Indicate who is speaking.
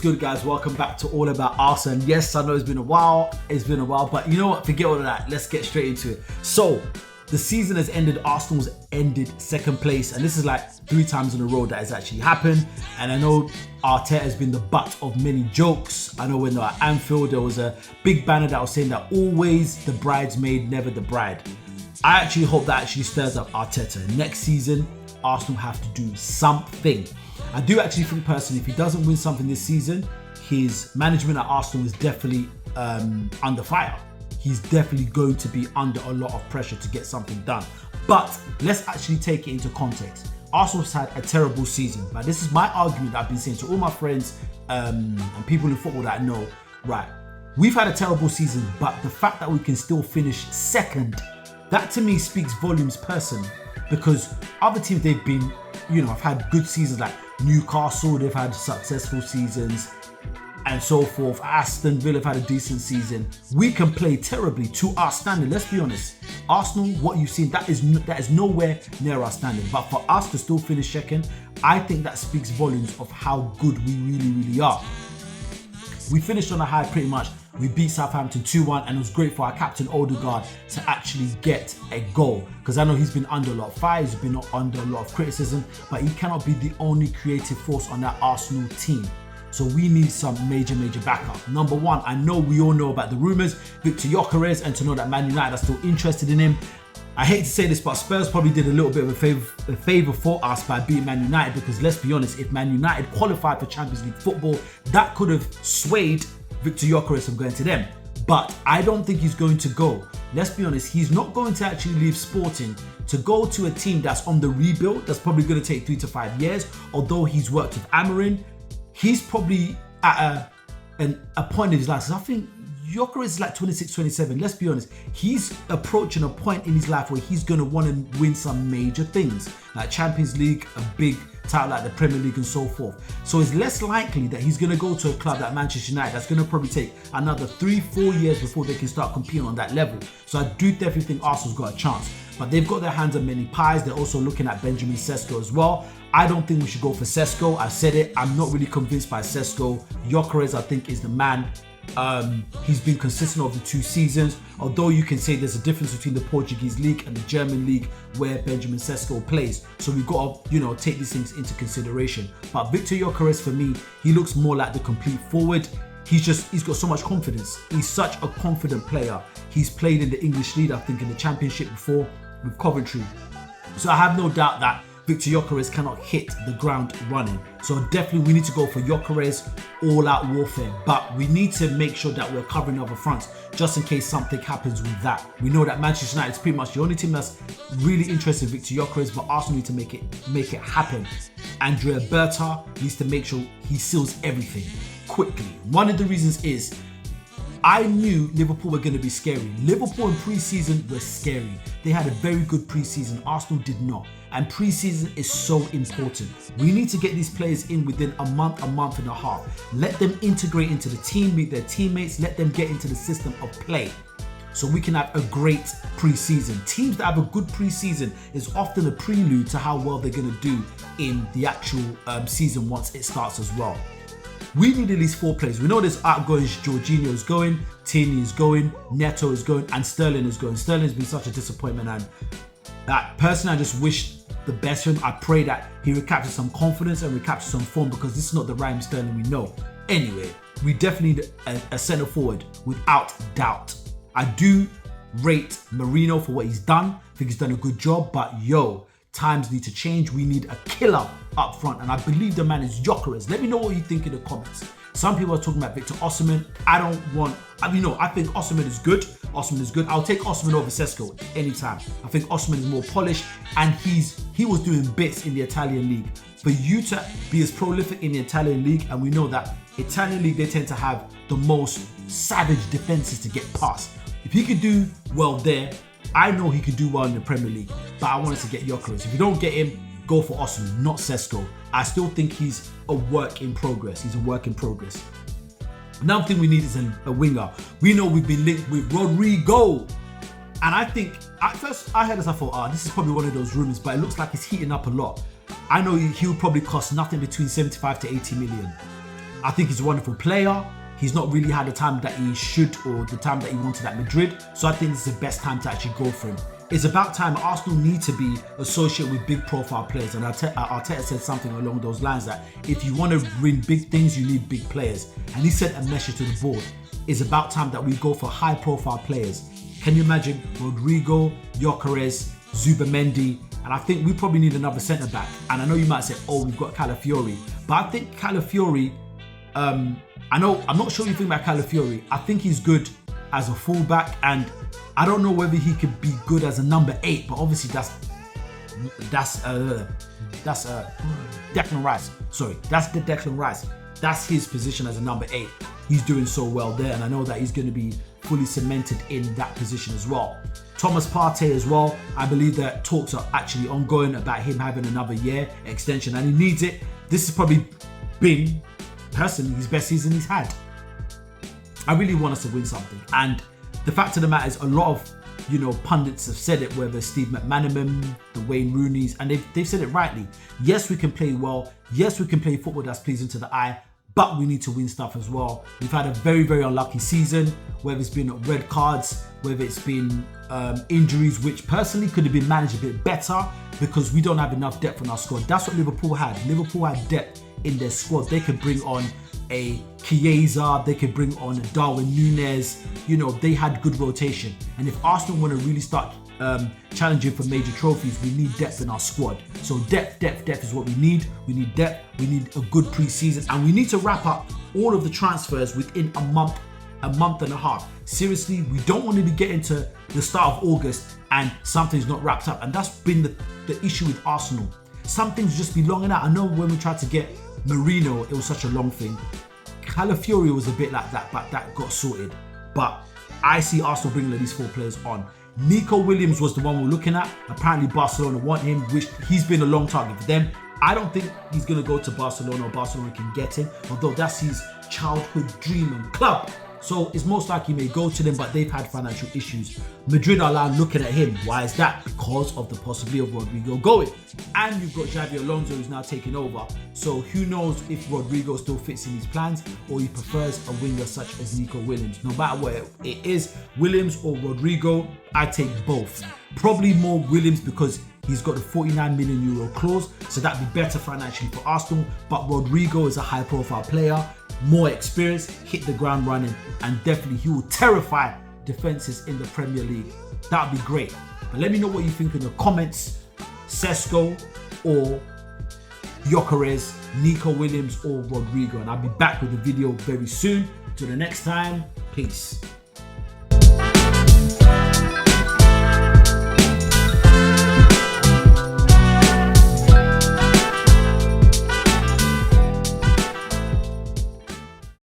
Speaker 1: What's good, guys? Welcome back to All About Arsenal. And yes, I know it's been a while, but you know what? Forget all of that. Let's get straight into it. So, the season has ended. Arsenal's ended second place, and this is like 3 times in a row that has actually happened. And I know Arteta has been the butt of many jokes. I know when they were at Anfield, there was a big banner that was saying that always the bridesmaid, never the bride. I actually hope that actually stirs up Arteta. Next season, Arsenal have to do something. I do actually think personally, if he doesn't win something this season, his management at Arsenal is definitely under fire. He's definitely going to be under a lot of pressure to get something done. But let's actually take it into context. Arsenal's had a terrible season, but this is my argument that I've been saying to all my friends and people in football that I know. Right, we've had a terrible season, but the fact that we can still finish second, that to me speaks volumes personally, because other teams, they've been, have had good seasons like Newcastle, they've had successful seasons and so forth. Aston Villa have had a decent season. We can play terribly to our standard. Let's be honest. Arsenal, what you've seen, that is nowhere near our standard. But for us to still finish second, I think that speaks volumes of how good we really are. We finished on a high pretty much. We beat Southampton 2-1, and it was great for our captain Odegaard to actually get a goal, because I know he's been under a lot of fire, he's been under a lot of criticism, but he cannot be the only creative force on that Arsenal team. So we need some major backup. Number one, I know we all know about the rumours, Viktor Gyökeres, and to know that Man United are still interested in him. I hate to say this, but Spurs probably did a little bit of a favour for us by beating Man United, because let's be honest, if Man United qualified for Champions League football, that could have swayed Viktor Gyökeres from going to them. But I don't think he's going to go. Let's be honest, he's not going to actually leave Sporting to go to a team that's on the rebuild, that's probably going to take 3 to 5 years. Although he's worked with Emirates, he's probably at a point in his life. I think Gyökeres is like 26, 27. Let's be honest, he's approaching a point in his life where he's going to want to win some major things, like Champions League, a big title like the Premier League and so forth. So it's less likely that he's going to go to a club like Manchester United that's going to probably take another 3-4 years before they can start competing on that level. So I do definitely think Arsenal's got a chance. But they've got their hands on many pies. They're also looking at Benjamin Sesko as well. I don't think we should go for Sesko. I said it, I'm not really convinced by Sesko. Gyökeres, I think, is the man. He's been consistent over the 2 seasons, although you can say there's a difference between the Portuguese league and the German league where Benjamin Sesko plays. So we've got to, take these things into consideration. But Viktor Gyökeres, for me, he looks more like the complete forward. He's got so much confidence. He's such a confident player. He's played in the English league, I think in the Championship before with Coventry. So I have no doubt that Viktor Gyökeres cannot hit the ground running. So definitely we need to go for Gyökeres all-out warfare. But we need to make sure that we're covering other fronts just in case something happens with that. We know that Manchester United is pretty much the only team that's really interested in Viktor Gyökeres, but Arsenal need to make it happen. Andrea Berta needs to make sure he seals everything quickly. One of the reasons is I knew Liverpool were going to be scary. Liverpool in pre-season were scary. They had a very good pre-season. Arsenal did not. And pre-season is so important. We need to get these players in within a month and a half. Let them integrate into the team, meet their teammates, let them get into the system of play, so we can have a great pre-season. Teams that have a good pre-season is often a prelude to how well they're going to do in the actual season once it starts as well. We need at least 4 players. We know this outgoing Jorginho is going, Tierney is going, Neto is going, and Sterling is going. Sterling's been such a disappointment, and that personally, I just wish the best for him. I pray that he recaptures some confidence and recaptures some form, because this is not the Raheem Sterling we know. Anyway, we definitely need a centre forward without doubt. I do rate Marino for what he's done. I think he's done a good job, but times need to change. We need a killer up front, and I believe the man is Gyökeres. Let me know what you think in the comments. Some people are talking about Victor Osimhen. I think Osimhen is good. I'll take Osimhen over Sesko anytime. I think Osimhen is more polished, and he was doing bits in the Italian league. For you to be as prolific in the Italian league, and we know that Italian league, they tend to have the most savage defenses to get past. If he could do well there, I know he could do well in the Premier League, but I wanted to get Gyökeres. If you don't get him, go for Osimhen, not Sesko. I still think he's a work in progress. Another thing we need is a winger. We know we've been linked with Rodrigo. And I think, at first I heard this, I thought, this is probably one of those rumours, but it looks like it's heating up a lot. I know he'll probably cost nothing between 75 to 80 million. I think he's a wonderful player. He's not really had the time that he should or the time that he wanted at Madrid. So I think this is the best time to actually go for him. It's about time. Arsenal need to be associated with big profile players. And Arteta said something along those lines that if you want to win big things, you need big players. And he sent a message to the board. It's about time that we go for high profile players. Can you imagine Rodrigo, Gyökeres, Zubamendi? And I think we probably need another centre back. And I know you might say, oh, we've got Calafiori. But I think Calafiori, I'm not sure what you think about Calafiori. I think he's good as a fullback, and I don't know whether he could be good as a number 8, but obviously that's Declan Rice. Sorry, that's the Declan Rice. That's his position as a number 8. He's doing so well there, and I know that he's going to be fully cemented in that position as well. Thomas Partey as well. I believe that talks are actually ongoing about him having another year extension, and he needs it. This has probably been, personally, his best season he's had. I really want us to win something, and the fact of the matter is, a lot of pundits have said it, whether Steve McManaman, the Wayne Rooneys, and they've said it rightly. Yes, we can play well. Yes, we can play football that's pleasing to the eye, but we need to win stuff as well. We've had a very, very unlucky season, whether it's been red cards, whether it's been injuries, which personally could have been managed a bit better because we don't have enough depth on our squad. That's what Liverpool had. Liverpool had depth in their squad. They could bring on a Chiesa, they could bring on a Darwin Núñez. They had good rotation. And if Arsenal want to really start challenging for major trophies, we need depth in our squad. So depth is what we need. We need depth. We need a good pre-season, and we need to wrap up all of the transfers within a month and a half. Seriously, we don't want to be getting to the start of August and something's not wrapped up. And that's been the issue with Arsenal. Some things just be long out. I know when we tried to get Marino, it was such a long thing. Calafiori was a bit like that, but that got sorted. But I see Arsenal bringing at least 4 players on. Nico Williams was the one we're looking at. Apparently Barcelona want him, which he's been a long target for them. I don't think he's going to go to Barcelona, or Barcelona can get him, although that's his childhood dream and club. So it's most likely he may go to them, but they've had financial issues. Madrid are now looking at him. Why is that? Because of the possibility of Rodrigo going. And you've got Xabi Alonso who's now taking over. So who knows if Rodrigo still fits in his plans, or he prefers a winger such as Nico Williams. No matter what it is, Williams or Rodrigo, I take both. Probably more Williams because he's got a €49 million clause, so that'd be better financially for Arsenal. But Rodrigo is a high profile player, more experience, hit the ground running, and definitely he will terrify defenses in the Premier League. That'd be great. But let me know what you think in the comments. Sesko or Gyökeres, Nico Williams or Rodrigo, and I'll be back with a video very soon. Till the next time, peace.